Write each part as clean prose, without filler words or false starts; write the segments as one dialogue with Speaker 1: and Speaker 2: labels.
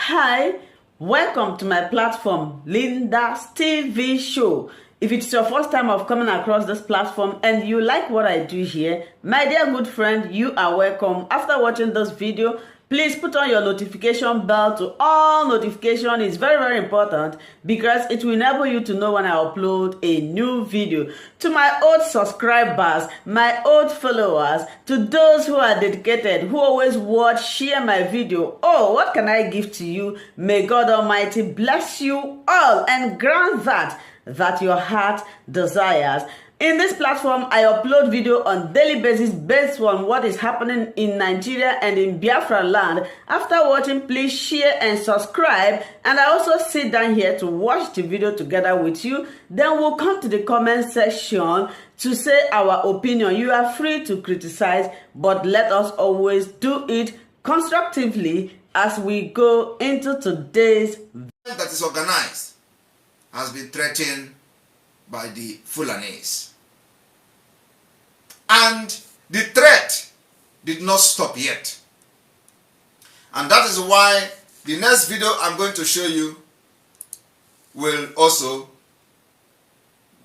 Speaker 1: Hi, welcome to my platform, Linda's TV show. If it's your first time of coming across this platform and you like what I do here, my dear good friend, you are welcome. After watching this video, please put on your notification bell to all notification. It's very important because it will enable you to know when I upload a new video. To my old subscribers, my old followers, to those who are dedicated, who always watch, share my video, oh, what can I give to you? May God Almighty bless you all and grant that your heart desires. In this platform, I upload video on daily basis based on what is happening in Nigeria and in Biafra land. After watching, please share and subscribe. And I also sit down here to watch the video together with you. Then we'll come to the comment section to say our opinion. You are free to criticize, but let us always do it constructively as we go into today's video.
Speaker 2: That is organized has been threatened by the Fulanis. And the threat did not stop yet. And that is why the next video I'm going to show you will also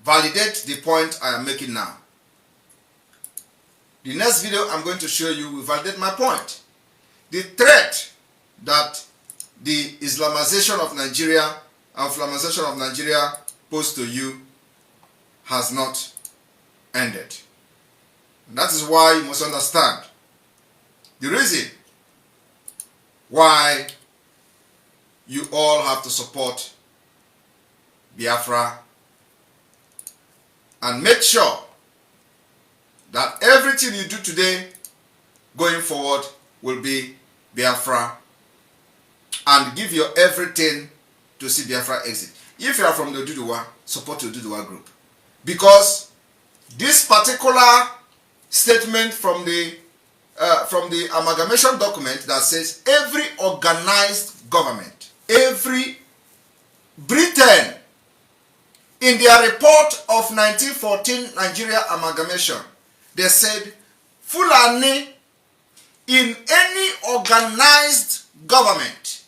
Speaker 2: validate the point I am making now. The next video I'm going to show you will validate my point. The threat that the Islamization of Nigeria and Islamization of Nigeria pose to you has not ended. And that is why you must understand the reason why you all have to support Biafra and make sure that everything you do today going forward will be Biafra, and give your everything to see Biafra exit. If you are from the Oduduwa, support the Oduduwa group. Because this particular statement from the amalgamation document that says every organized government, every Britain, in their report of 1914 Nigeria amalgamation, they said Fulani in any organized government,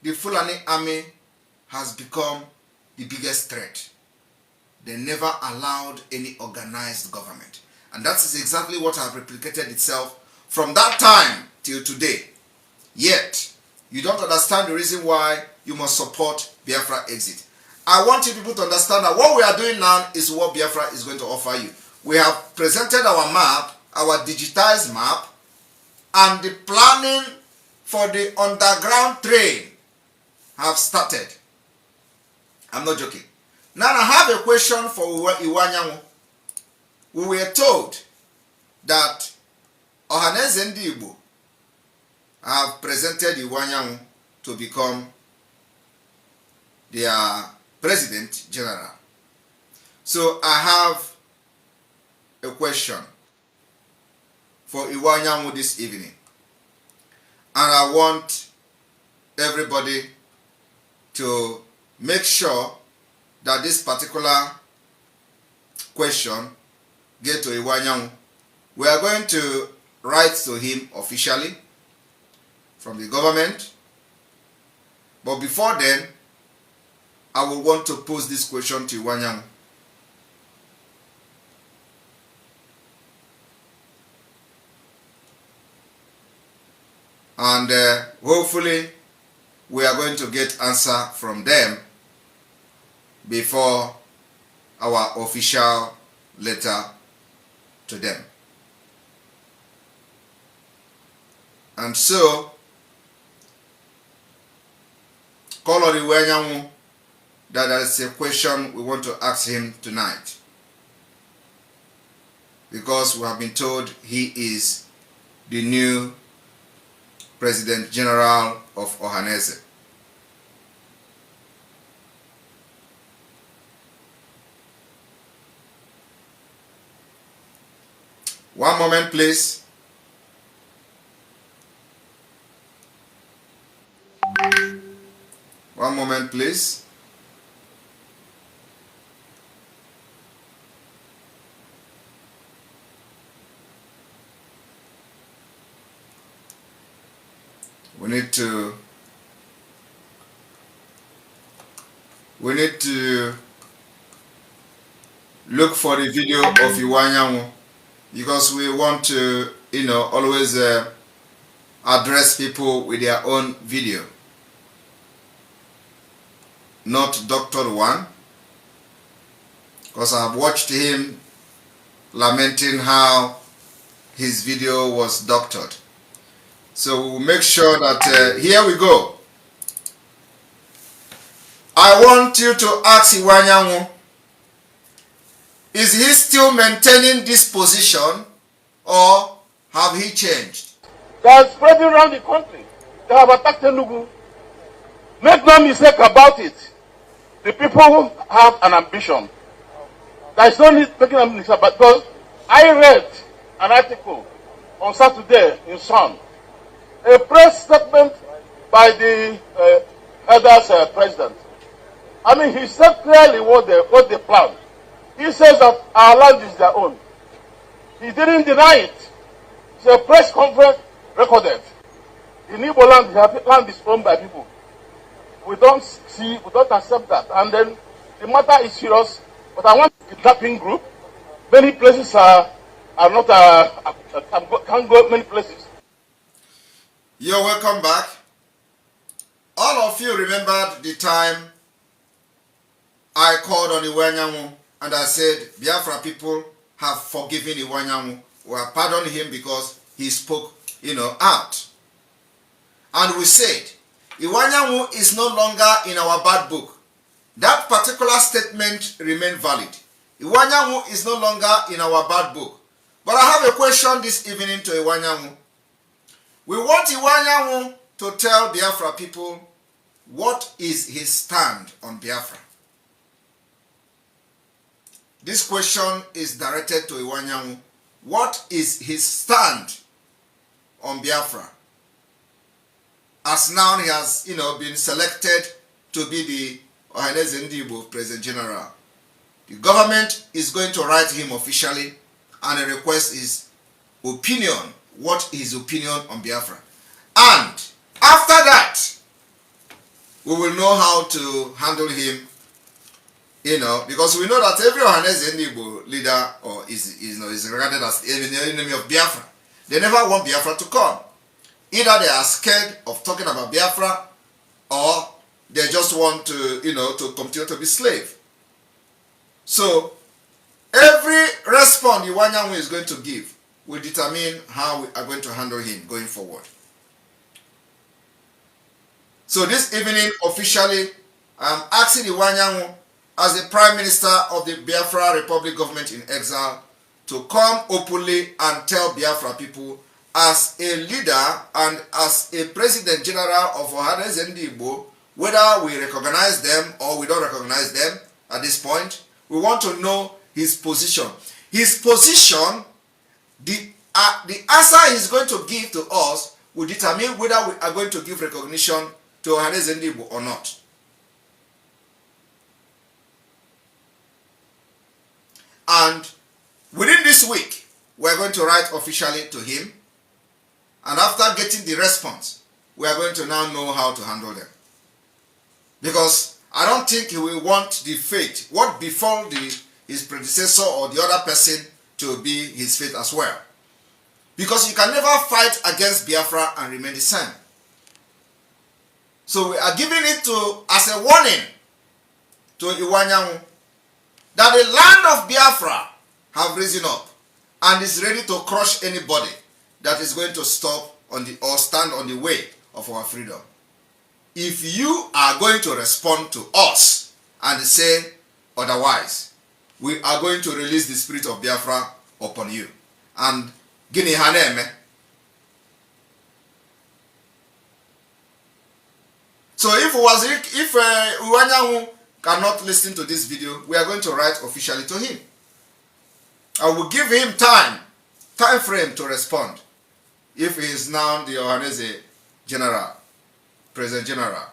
Speaker 2: the Fulani army has become the biggest threat. They never allowed any organized government. And that is exactly what has replicated itself from that time till today. Yet, you don't understand the reason why you must support Biafra exit. I want you people to understand that what we are doing now is what Biafra is going to offer you. We have presented our map, our digitized map, and the planning for the underground train have started. I'm not joking. Now I have a question for Iwanyanwu. We were told that Ohaneze Ndi Igbo have presented Iwanyanwu to become their president general. So I have a question for Iwanyanwu this evening. And I want everybody to make sure that this particular question get to Iwanyanwu. We are going to write to him officially from the government. But before then, I will want to pose this question to Iwanyanwu. And hopefully we are going to get answer from them before our official letter to them. And so, call on Iwanyanwu that there is a question we want to ask him tonight. Because we have been told he is the new President General of Ohaneze. One moment, please. One moment, please. We need to we need to look for the video of Iwanyanwu, because we want to, always address people with their own video, not doctored one, because I've watched him lamenting how his video was doctored. So we'll make sure that, here we go. I want you to ask Iwanyanwu, is he still maintaining this position or have he changed?
Speaker 3: They are spreading around the country. They have attacked Enugu. Make no mistake about it. The people have an ambition. There is no need making a mistake about it, because I read an article on Saturday in Sun, a press statement by the elders president. I mean, he said clearly what they planned. He says that our land is their own. He didn't deny it. It's a press conference recorded. In Igbo land, the land is owned by people. We don't accept that. And then the matter is serious. But I want a kidnapping group. Many places are not, can't go many places.
Speaker 2: You're welcome back. All of you remembered the time I called on Iwanyanwu and I said, Biafra people have forgiven Iwanyanwu, or have pardoned him because he spoke, out. And we said, Iwanyanwu is no longer in our bad book. That particular statement remained valid. Iwanyanwu is no longer in our bad book. But I have a question this evening to Iwanyanwu. We want Iwanyanwu to tell Biafra people what is his stand on Biafra. This question is directed to Iwanyanwu. What is his stand on Biafra? As now he has, been selected to be the Ohaneze Ndigbo President General. The government is going to write him officially and request his opinion. What is his opinion on Biafra? And after that, we will know how to handle him. Because we know that every Ohaneze Ndigbo leader is regarded as the enemy of Biafra. They never want Biafra to come. Either they are scared of talking about Biafra, or they just want to, to continue to be slave. So every response Iwanyanwu is going to give will determine how we are going to handle him going forward. So this evening, officially, I am asking Iwanyanwu, as the Prime Minister of the Biafra Republic government in exile, to come openly and tell Biafra people, as a leader and as a President General of Ohaneze Ndigbo, whether we recognize them or we don't recognize them at this point, we want to know his position. His position, the answer he's going to give to us will determine whether we are going to give recognition to Ohaneze Ndigbo or not. And within this week, we're going to write officially to him. And after getting the response, we are going to now know how to handle them. Because I don't think he will want the fate, what befell his predecessor or the other person, to be his fate as well. Because you can never fight against Biafra and remain the same. So we are giving it as a warning to Iwanyanwu that the land of Biafra have risen up and is ready to crush anybody that is going to stop or stand on the way of our freedom. If you are going to respond to us and say otherwise, we are going to release the spirit of Biafra upon you. And Gini Haneme. So if Iwanyanwu cannot listen to this video, we are going to write officially to him. I will give him time frame to respond. If he is now the Ohaneze General, President General.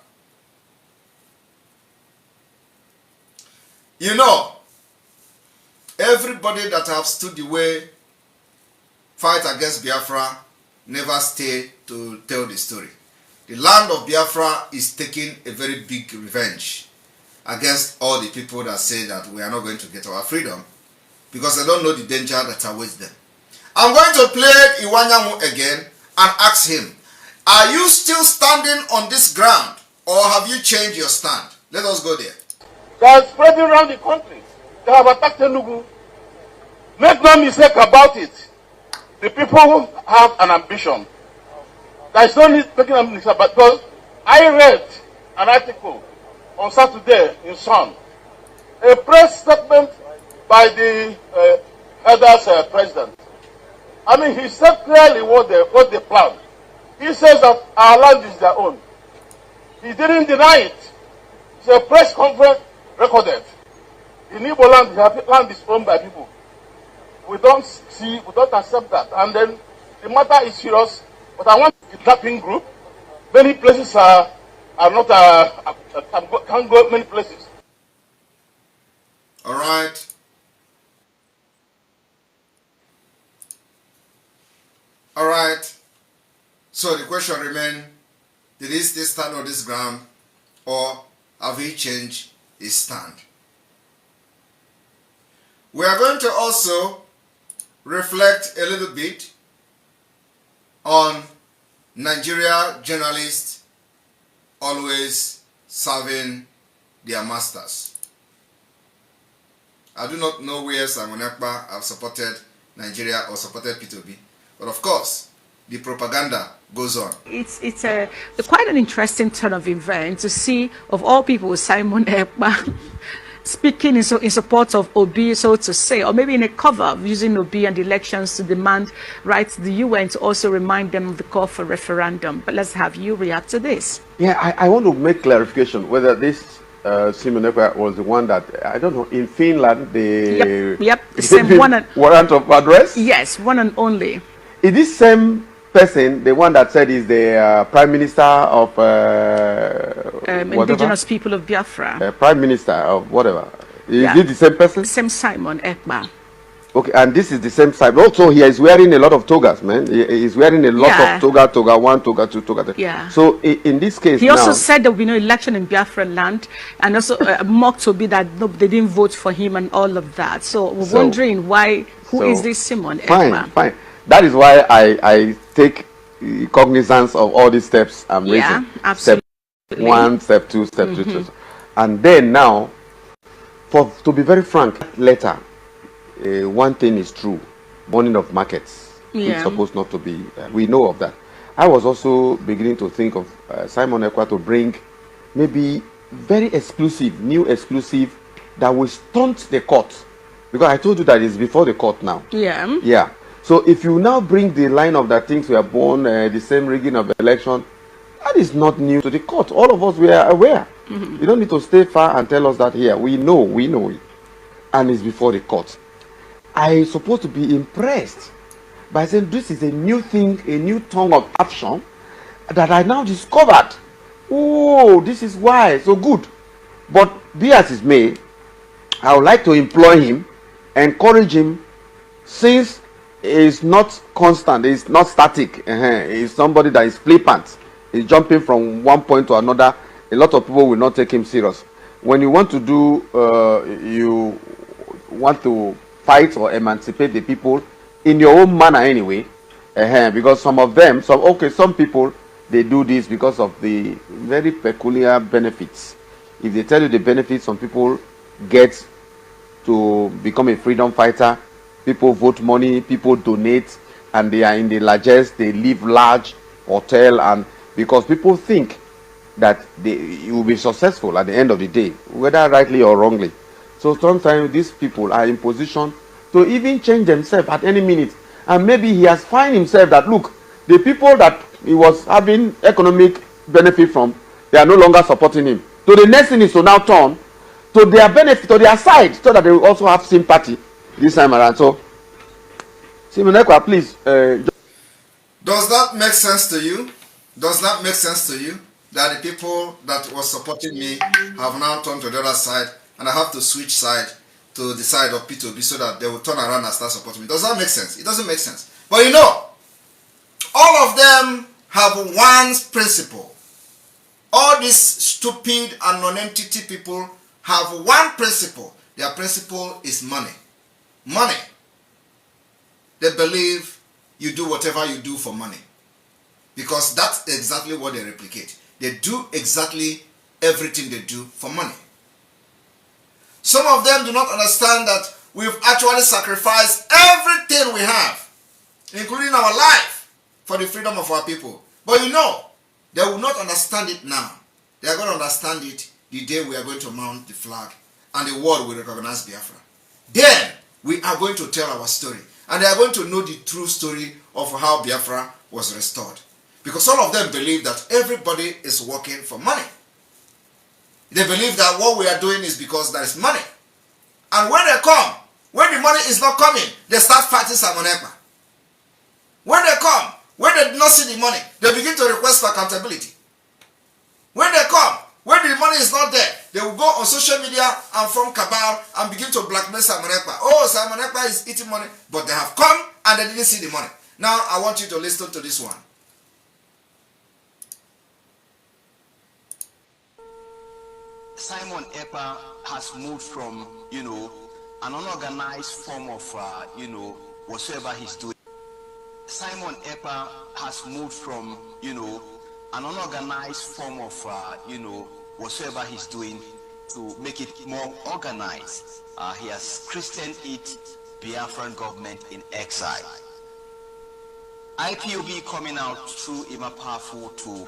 Speaker 2: Everybody that have stood the way, fight against Biafra, never stay to tell the story. The land of Biafra is taking a very big revenge. against all the people that say that we are not going to get our freedom because they don't know the danger that awaits them. I'm going to play Iwanyamu again and ask him, are you still standing on this ground or have you changed your stand? Let us go there.
Speaker 3: They are spreading around the country. They have attacked Enugu. Make no mistake about it. The people have an ambition. There is no need making a mistake about it, because I read an article on Saturday in Sun, a press statement by the elders president. I mean, he said clearly what they planned. He says that our land is their own. He didn't deny it. It's a press conference recorded. In Igbo land, the land is owned by people. We don't accept that. And then the matter is serious. But I want a kidnapping group. Many places are not can't go many places.
Speaker 2: All right. All right. So the question remains: did he still stand on this ground, or have he changed his stand? We are going to also reflect a little bit on Nigeria journalists always serving their masters. I do not know where Simon Ekpa have supported Nigeria or supported P0WERFUL, but of course, the propaganda goes on.
Speaker 4: It's quite an interesting turn of events to see, of all people, Simon Ekpa speaking in support of Obi, so to say, or maybe in a cover of using Obi and the elections to demand rights to the UN to also remind them of the call for referendum. But let's have you react to this.
Speaker 5: Yeah, I want to make clarification whether this Simon Ekpa was the one that, I don't know, in Finland, they
Speaker 4: Yep, the same one.
Speaker 5: Warrant of address?
Speaker 4: Yes, one and only.
Speaker 5: Is this same person the one that said is the Prime Minister of
Speaker 4: indigenous people of Biafra?
Speaker 5: Prime Minister of whatever. Is it the same person?
Speaker 4: Same Simon Ekpa.
Speaker 5: Okay, and this is the same side. Also, he is wearing a lot of togas, man. He is wearing a lot of toga 1, toga 2, toga 3.
Speaker 4: Yeah.
Speaker 5: So in this case,
Speaker 4: he also said there will be no election in Biafra land, and also mocked Obi that no, they didn't vote for him and all of that. So we're wondering why. Who is this Simon Ekpa?
Speaker 5: Fine. That is why I take cognizance of all these steps I'm raising.
Speaker 4: Yeah, absolutely.
Speaker 5: Step 1, step 2, step 3, step 4. And then now, to be very frank, later, one thing is true: burning of markets. It's supposed not to be. We know of that. I was also beginning to think of Simon Ekpa to bring maybe very exclusive, new exclusive that will stunt the court, because I told you that it's before the court now. Yeah. So if you now bring the line of that things were born, the same rigging of the election, that is not new to the court. All of us were aware. You don't need to stay far and tell us that here. We know it. And it's before the court. I supposed to be impressed by saying this is a new thing, a new tongue of action that I now discovered. Oh, this is why. So good. But be as it may, I would like to employ him, encourage him, since is not constant, it's not static. It's somebody that is flippant. He's jumping from one point to another. A lot of people will not take him serious. When you want to do, you want to fight or emancipate the people in your own manner anyway. Because some of them, some people, they do this because of the very peculiar benefits. If they tell you the benefits some people get to become a freedom fighter, people vote money, people donate, and they are in the largest, they live large hotel, and because people think that you will be successful at the end of the day, whether rightly or wrongly. So sometimes these people are in position to even change themselves at any minute. And maybe he has found himself that, look, the people that he was having economic benefit from, they are no longer supporting him. So the next thing is to now turn to their benefit, to their side, so that they will also have sympathy this time around. So, Simon Ekpa, please.
Speaker 2: Does that make sense to you? Does that make sense to you? That the people that was supporting me have now turned to the other side, and I have to switch side to the side of P0WERFUL so that they will turn around and start supporting me. Does that make sense? It doesn't make sense. But you know, all of them have one principle. All these stupid and non-entity people have one principle. Their principle is money. Money. They believe you do whatever you do for money. Because that's exactly what they replicate. They do exactly everything they do for money. Some of them do not understand that we've actually sacrificed everything we have, including our life, for the freedom of our people. But you know, they will not understand it now. They are going to understand it the day we are going to mount the flag and the world will recognize Biafra. Then we are going to tell our story, and they are going to know the true story of how Biafra was restored. Because all of them believe that everybody is working for money. They believe that what we are doing is because there is money. And when they come, when the money is not coming, they start fighting Simon Ekpa. When they come, when they do not see the money, they begin to request for accountability. When they come, when the money is not there, they will go on social media and form cabal and begin to blackmail Simon Ekpa. Oh, Simon Ekpa is eating money. But they have come and they didn't see the money. Now, I want you to listen to this one.
Speaker 6: Simon Ekpa has moved from, an unorganized form of, whatsoever he's doing. Simon Ekpa has moved from, an unorganized form of, whatsoever he's doing to make it more organized. He has christened it Biafran government in exile. IPOB coming out through Ima Powerful to,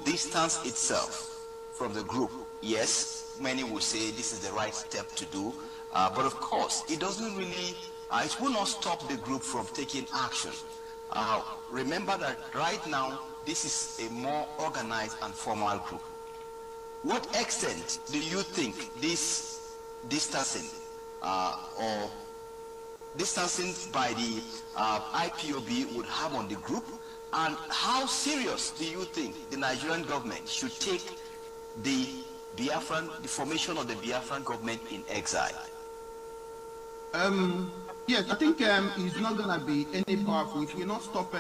Speaker 6: distance itself from the group. Yes, many will say this is the right step to do, but of course, it doesn't really, it will not stop the group from taking action. Remember that right now, this is a more organized and formal group. What extent do you think this distancing or distancing by the IPOB would have on the group, and how serious do you think the Nigerian government should take the formation of the Biafran government in exile?
Speaker 7: Yes, I think it's not going to be any powerful if we not stop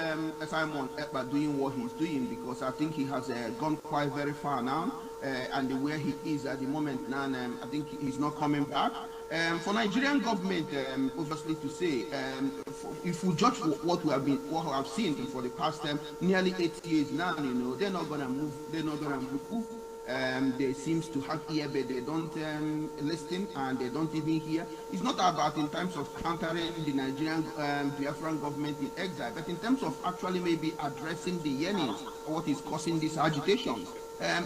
Speaker 7: Simon Ekpa doing what he's doing, because I think he has gone quite very far now, and where he is at the moment now, I think he's not coming back. For Nigerian government, obviously to say, if we judge what we have seen for the past nearly 8 years now, they're not going to move. They're not going to move. They seems to have ear, but they don't listen, and they don't even hear. It's not about in terms of countering the Nigerian Biafran government in exile, but in terms of actually maybe addressing the yearnings, what is causing these agitations.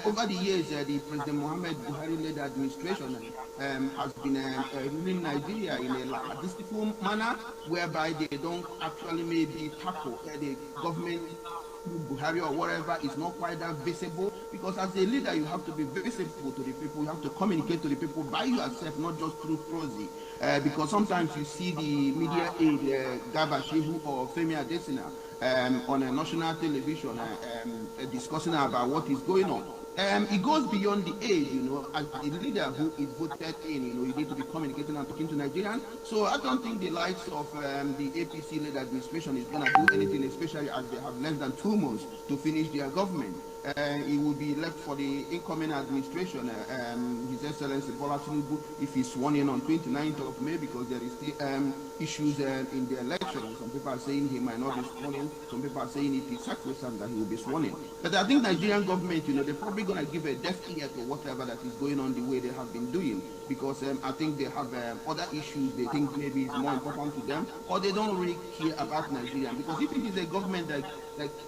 Speaker 7: Over the years, the President Muhammad Buhari-led administration has been ruling Nigeria in a logistical manner, whereby they don't actually maybe tackle the government Buhari or whatever is not quite that visible, because as a leader you have to be visible to the people, you have to communicate to the people by yourself, not just through prosy, because sometimes you see the media aide Garba Shehu or Femi Adesina on a national television discussing about what is going on. It goes beyond the age, as a leader who is voted in, you need to be communicating and talking to Nigerians. So I don't think the likes of the APC-led administration is going to do anything, especially as they have less than 2 months to finish their government. It will be left for the incoming administration, His Excellency Bola Tinubu, if he's sworn in on 29th of May, because there is still issues in the election. Some people are saying he might not be sworn in. Some people are saying if he's sacrosanct that he will be sworn in. But I think Nigerian government, they're probably going to give a deaf ear to whatever that is going on the way they have been doing, because I think they have other issues they think maybe is more important to them, or they don't really care about Nigeria. Because if it is a government that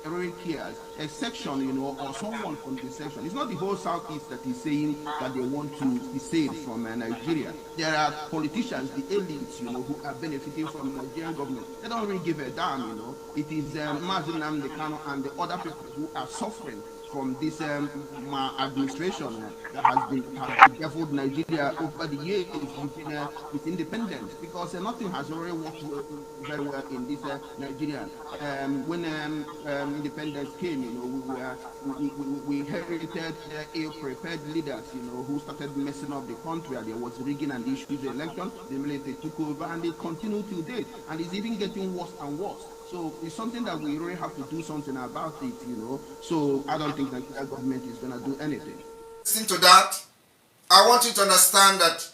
Speaker 7: really cares, a section, or someone from the section, it's not the whole Southeast that is saying that they want to be saved from Nigeria. There are politicians, the elites, who are benefiting from the Nigerian government. They don't really give a damn, It is Mazi Nnamdi Kanu and the other people who are suffering from this administration that has bedeviled Nigeria over the years with independence, because nothing has really worked very well in this Nigeria. When independence came, we inherited ill-prepared leaders, who started messing up the country. There was rigging and issues the election. The military took over, and it continued to date, and it's even getting worse and worse. So it's something that we really have to do something about it, So I don't think that the government is going to do anything.
Speaker 2: Listen to that, I want you to understand that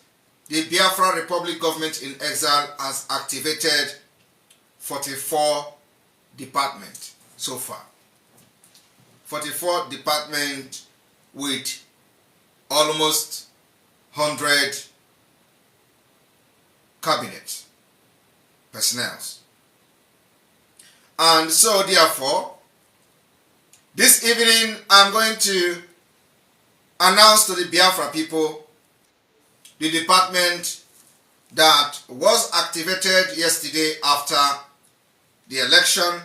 Speaker 2: the Biafra Republic government in exile has activated 44 departments so far. 44 departments with almost 100 cabinet personnel. And so therefore, this evening I'm going to announce to the Biafra people the department that was activated yesterday after the election.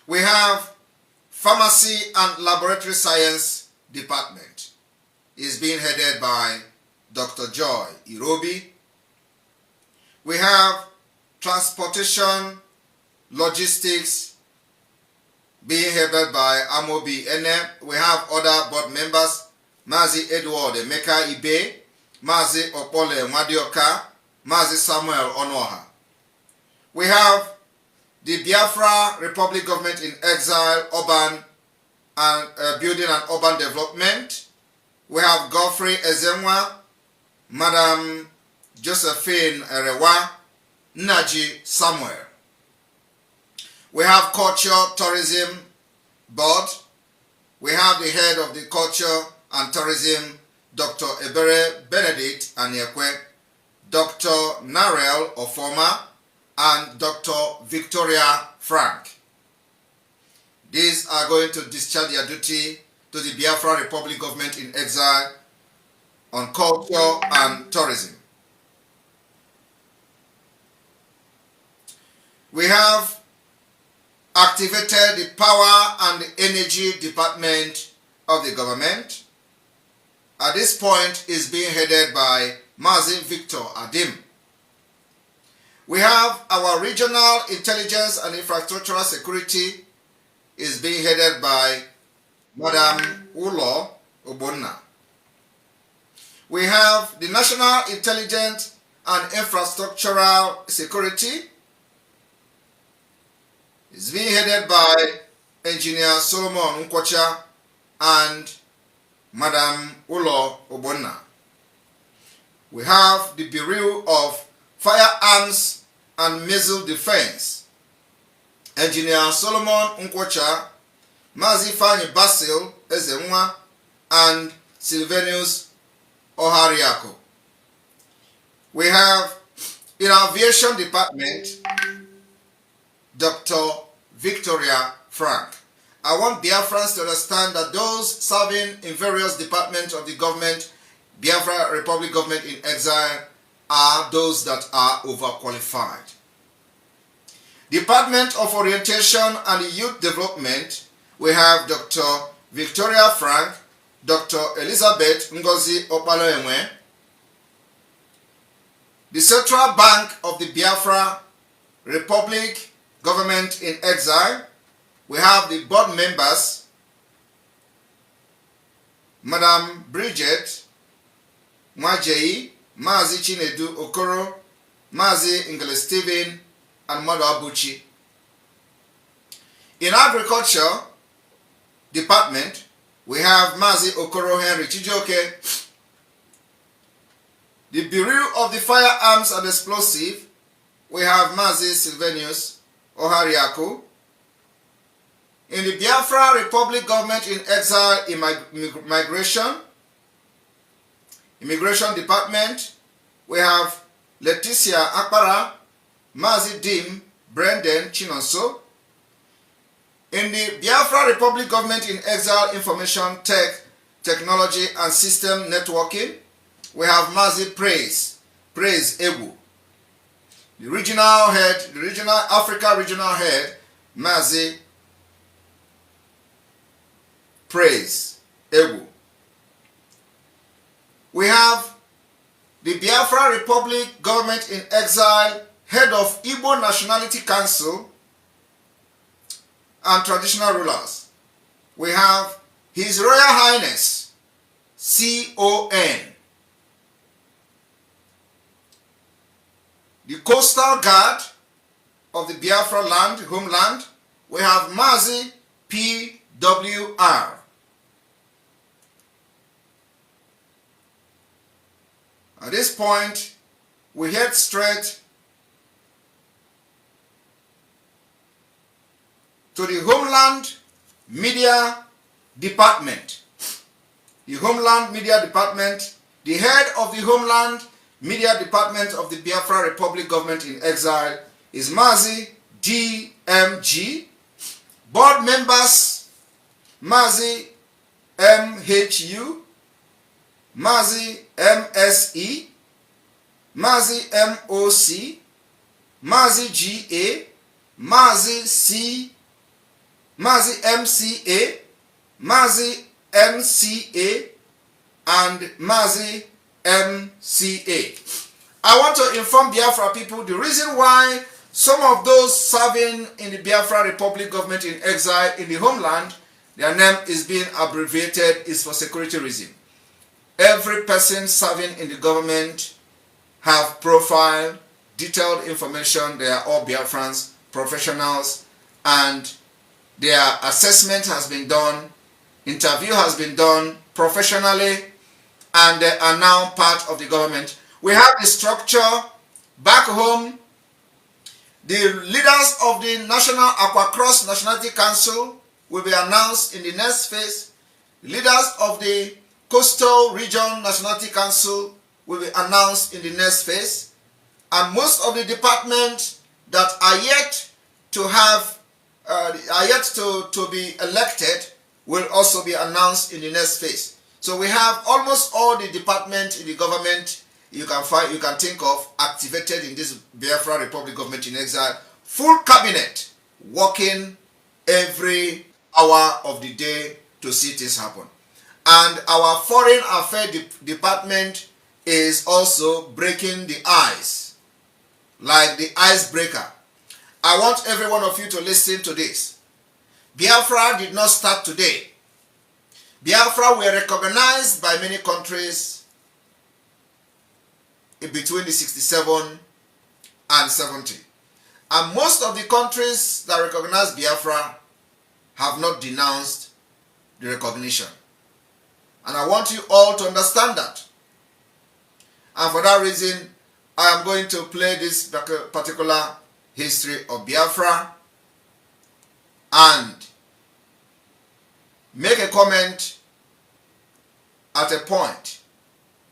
Speaker 2: We have Pharmacy and Laboratory Science Department. It's being headed by Dr. Joy Irobi. We have Transportation Logistics being headed by Amobi Ene. We have other board members, Mazi Edward Emeka Ibe, Mazi Opole Madioka, Mazi Samuel Onoha. We have the Biafra Republic Government in Exile, Urban and Building and Urban Development. We have Godfrey Ezenwa, Madam Josephine Erewa, Naji Samuel. We have Culture Tourism Board. We have the head of the Culture and Tourism, Dr. Ebere Benedict Anyekwe, Dr. Narel Ofoma, and Dr. Victoria Frank. These are going to discharge their duty to the Biafra Republic Government in Exile on culture and tourism. We have activated the Power and the Energy Department of the government. At this point, is being headed by Mazin Victor Adim. We have our Regional Intelligence and Infrastructural Security is being headed by Madam Ulo Obonna. We have the National Intelligence and Infrastructural Security is being headed by Engineer Solomon Nkwacha and Madam Ulo Obonna. We have the Bureau of Firearms and Missile Defense, Engineer Solomon Nkwacha, Mazi Fanyi Basil Ezenwa, and Sylvanus Ohariako. We have in our Aviation Department, Dr. Victoria Frank. I want Biafrans to understand that those serving in various departments of the government, Biafra Republic Government in Exile, are those that are overqualified. Department of Orientation and Youth Development, we have Dr. Victoria Frank, Dr. Elizabeth Ngozi Opaloenwe. The Central Bank of the Biafra Republic Government in Exile, we have the board members, Madam Bridget Mwajei, Mazi Chinedu Okoro, Mazi Ingele Stephen, and Mother Abuchi. In Agriculture Department, we have Mazi Okoro Henry Chijoke. The Bureau of the Firearms and Explosive, we have Mazi Sylvanus Ohariako. In the Biafra Republic Government in Exile, Immigration Department, we have Leticia Akpara, Mazi Dim Brendan Chinonso. In the Biafra Republic Government in Exile, Information Technology and System Networking, we have Mazi Praise Ewu. The regional head, the regional Africa regional head, Mazi Praise Ewu. We have the Biafra Republic Government in Exile, head of Igbo Nationality Council and Traditional Rulers. We have His Royal Highness, CON. The Coastal Guard of the Biafra land, homeland, we have Mazi P0WR. At this point, we head straight to the Homeland Media Department. The Homeland Media Department, the head of the Homeland Media Department of the Biafra Republic Government in Exile is Mazi DMG. Board members, Mazi MHU, Mazi MSE, Mazi MOC, Mazi GA, Mazi C, Mazi MCA, Mazi MCA, and Mazi MCA. I want to inform Biafra people the reason why some of those serving in the Biafra Republic Government in Exile in the homeland, their name is being abbreviated is for security reason. Every person serving in the government have profile, detailed information. They are all Biafrans, professionals, and their assessment has been done, interview has been done professionally, and they are now part of the government. We have the structure back home. The leaders of the National Aquacross Nationality Council will be announced in the next phase. The leaders of the Coastal Region Nationality Council will be announced in the next phase. And most of the departments that are yet to have to be elected will also be announced in the next phase. So we have almost all the departments in the government you can think of activated in this Biafra Republic Government in Exile. Full cabinet working every hour of the day to see this happen. And our Foreign Affairs Department is also breaking the ice, like the icebreaker. I want every one of you to listen to this. Biafra did not start today. Biafra were recognized by many countries in between the 67 and 70. And most of the countries that recognize Biafra have not denounced the recognition. And I want you all to understand that. And for that reason, I am going to play this particular history of Biafra and make a comment at a point.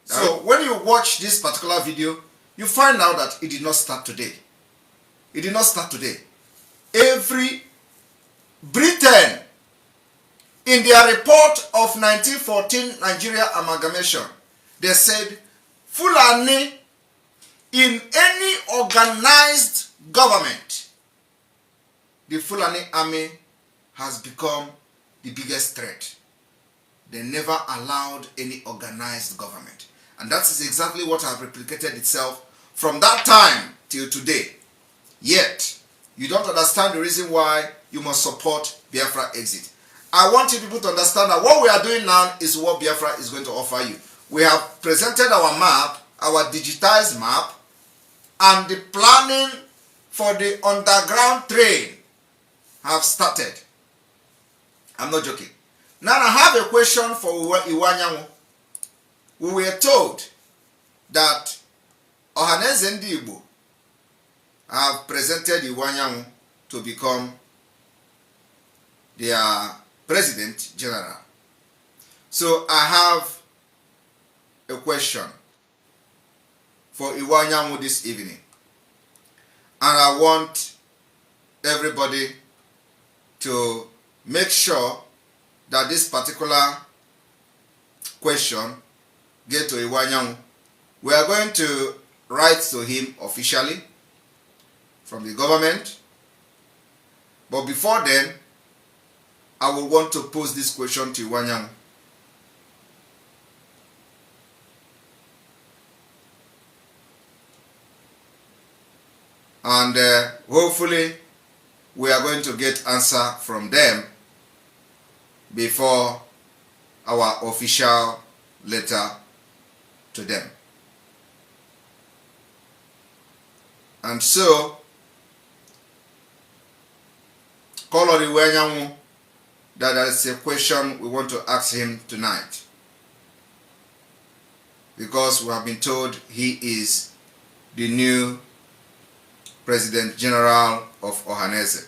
Speaker 2: So when you watch this particular video, you find out that it did not start today. It did not start today. Every Britain, in their report of 1914 Nigeria amalgamation, they said Fulani in any organized government, the Fulani army has become the biggest threat. They never allowed any organized government. And that is exactly what has replicated itself from that time till today. Yet, you don't understand the reason why you must support Biafra exit. I want you people to understand that what we are doing now is what Biafra is going to offer you. We have presented our map, our digitized map, and the planning for the underground train have started. I'm not joking. Now I have a question for Iwanyanwu. We were told that Ohaneze Ndi Igbo have presented Iwanyanwu to become their President General. So I have a question for Iwanyanwu this evening. And I want everybody to make sure that this particular question get to Iwanyanwu. We are going to write to him officially from the government. But before then, I will want to pose this question to Iwanyanwu. And hopefully we are going to get answer from them before our official letter to them. And so, call on Iwanyanwu that there is a question we want to ask him tonight. because we have been told he is the new President General of Ohanese.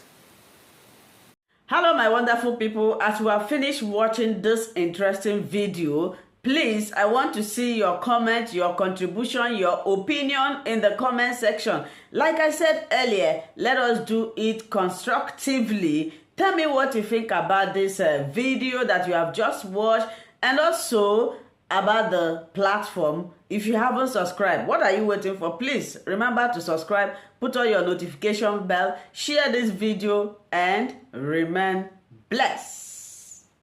Speaker 1: Hello, my wonderful people. As we have finished watching this interesting video, please, I want to see your comment, your contribution, your opinion in the comment section. Like I said earlier, let us do it constructively. Tell me what you think about this video that you have just watched, and also about the platform. If you haven't subscribed, what are you waiting for? Please remember to subscribe, put on your notification bell, share this video, and remain blessed.